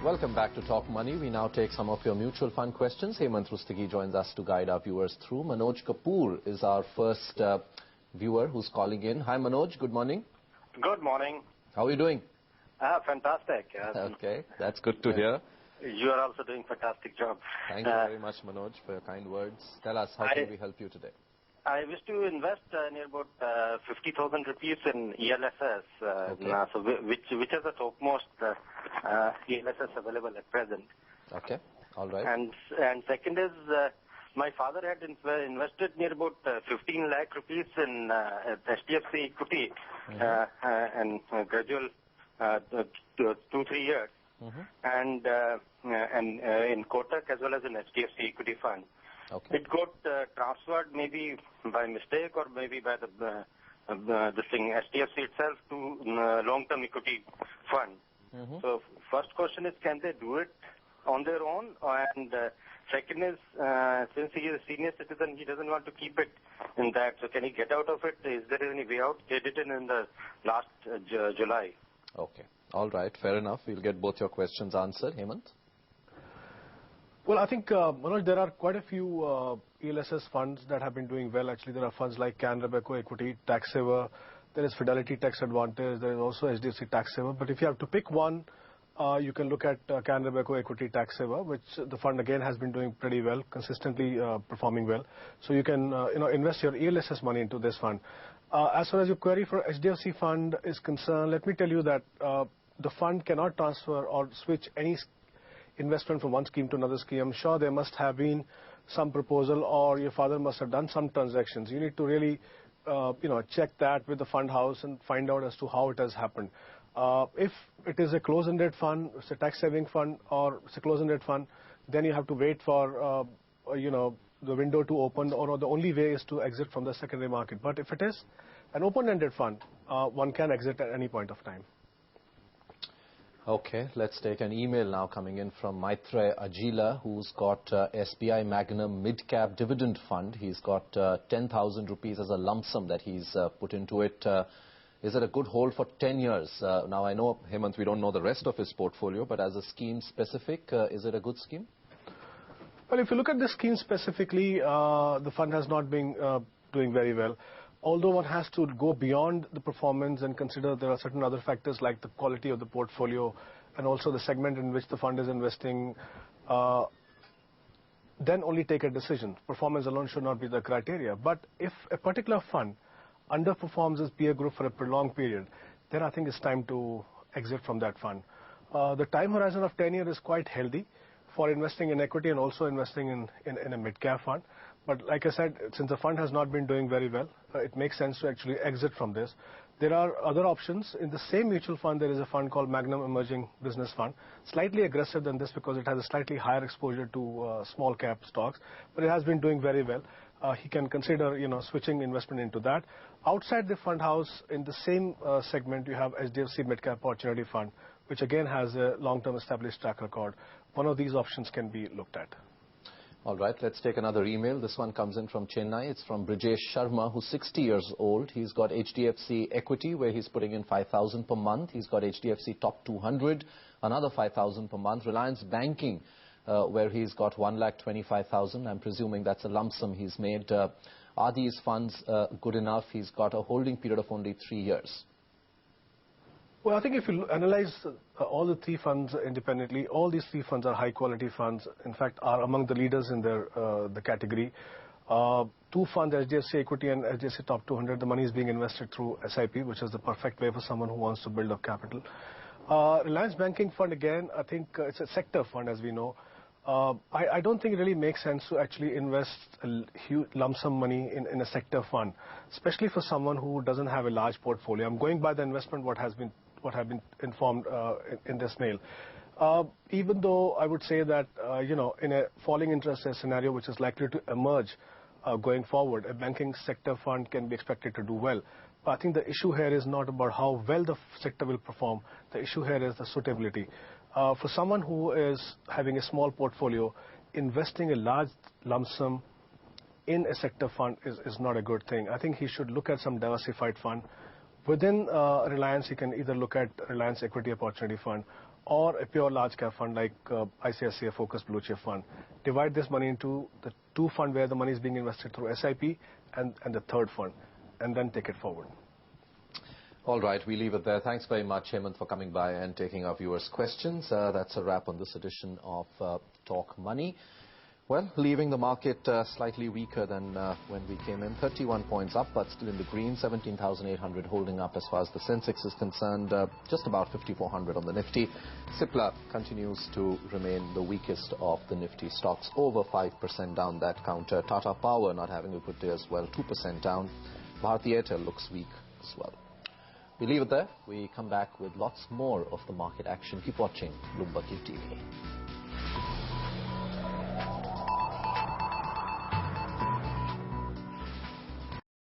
Welcome back to Talk Money. We now take some of your mutual fund questions. Hemant Rustagi joins us to guide our viewers through. Manoj Kapoor is our first viewer who's calling in. Hi Manoj, good morning. Good morning. How are you doing? Fantastic. Okay, that's good to hear. You are also doing a fantastic job. Thank you very much, Manoj, for your kind words. Tell us, how can we help you today? I wish to invest near about 50,000 rupees in ELSS. Okay. So which is the topmost ELSS available at present? Okay, all right. And second is, my father had invested near about 15 lakh rupees in HDFC equity and gradual 2-3 years, and in Kotak as well as in HDFC equity fund. Okay. It got transferred maybe by mistake or maybe by the thing HDFC itself to long-term equity fund. So first question is, can they do it on their own? And second is, since he is a senior citizen, he doesn't want to keep it in that. So can he get out of it? Is there any way out? They did it in the last July. Okay. All right. Fair enough. We'll get both your questions answered. Hemant? Well, I think, Manoj, there are quite a few ELSS funds that have been doing well. Actually, there are funds like Canara Robeco Equity, Tax Saver. There is Fidelity Tax Advantage. There is also HDFC Tax Saver. But if you have to pick one, you can look at Canara Robeco Equity Tax Saver, which the fund again has been doing pretty well, consistently performing well. So you can invest your ELSS money into this fund. As far as your query for HDFC fund is concerned, let me tell you that the fund cannot transfer or switch any investment from one scheme to another scheme. I'm sure there must have been some proposal, or your father must have done some transactions. You need to really check that with the fund house and find out as to how it has happened. If it is a closed-ended fund, it's a tax-saving fund, or it's a closed-ended fund, then you have to wait for the window to open, or the only way is to exit from the secondary market. But if it is an open-ended fund, one can exit at any point of time. Okay, let's take an email now coming in from Maitreya Ajila, who's got SBI Magnum Mid-Cap Dividend Fund. He's got 10,000 rupees as a lump sum that he's put into it. Is it a good hold for 10 years? Now, I know, Hemant, we don't know the rest of his portfolio, but as a scheme specific, is it a good scheme? Well, if you look at the scheme specifically, the fund has not been doing very well. Although one has to go beyond the performance and consider there are certain other factors like the quality of the portfolio and also the segment in which the fund is investing, then only take a decision. Performance alone should not be the criteria. But if a particular fund underperforms its peer group for a prolonged period, then I think it's time to exit from that fund. The time horizon of 10 years is quite healthy for investing in equity and also investing in a mid-cap fund. But like I said, since the fund has not been doing very well, it makes sense to actually exit from this. There are other options. In the same mutual fund, there is a fund called Magnum Emerging Business Fund. Slightly aggressive than this because it has a slightly higher exposure to small cap stocks, but it has been doing very well. He can consider, switching investment into that. Outside the fund house, in the same segment, you have HDFC Mid-Cap Opportunity Fund, which again has a long-term established track record. One of these options can be looked at. All right, let's take another email. This one comes in from Chennai. It's from Brijesh Sharma, who's 60 years old. He's got HDFC Equity, where he's putting in 5,000 per month. He's got HDFC Top 200, another 5,000 per month. Reliance Banking, where he's got 1,25,000. I'm presuming that's a lump sum he's made. Are these funds good enough? He's got a holding period of only 3 years. Well, I think if you analyze all the three funds independently, all these three funds are high-quality funds. In fact, are among the leaders in their the category. Two funds, HDFC Equity and HDFC Top 200, the money is being invested through SIP, which is the perfect way for someone who wants to build up capital. Reliance Banking Fund, again, I think it's a sector fund, as we know. I don't think it really makes sense to actually invest a huge lump sum money in a sector fund, especially for someone who doesn't have a large portfolio. I'm going by the investment what have been informed in this mail. Even though I would say that in a falling interest rate scenario which is likely to emerge going forward, a banking sector fund can be expected to do well. But I think the issue here is not about how well the sector will perform. The issue here is the suitability. For someone who is having a small portfolio, investing a large lump sum in a sector fund is not a good thing. I think he should look at some diversified fund. Within Reliance, he can either look at Reliance Equity Opportunity Fund, or a pure large cap fund like ICICI Focus Blue Chip Fund. Divide this money into the 2 funds where the money is being invested through SIP and the 3rd fund, and then take it forward. All right, we leave it there. Thanks very much, Hemant, for coming by and taking our viewers' questions. That's a wrap on this edition of Talk Money. Well, leaving the market slightly weaker than when we came in. 31 points up, but still in the green. 17,800 holding up as far as the Sensex is concerned. Just about 5,400 on the Nifty. Cipla continues to remain the weakest of the Nifty stocks. Over 5% down that counter. Tata Power not having a good day as well. 2% down. Bharti Airtel looks weak as well. We leave it there. We come back with lots more of the market action. Keep watching Bloomberg UTV.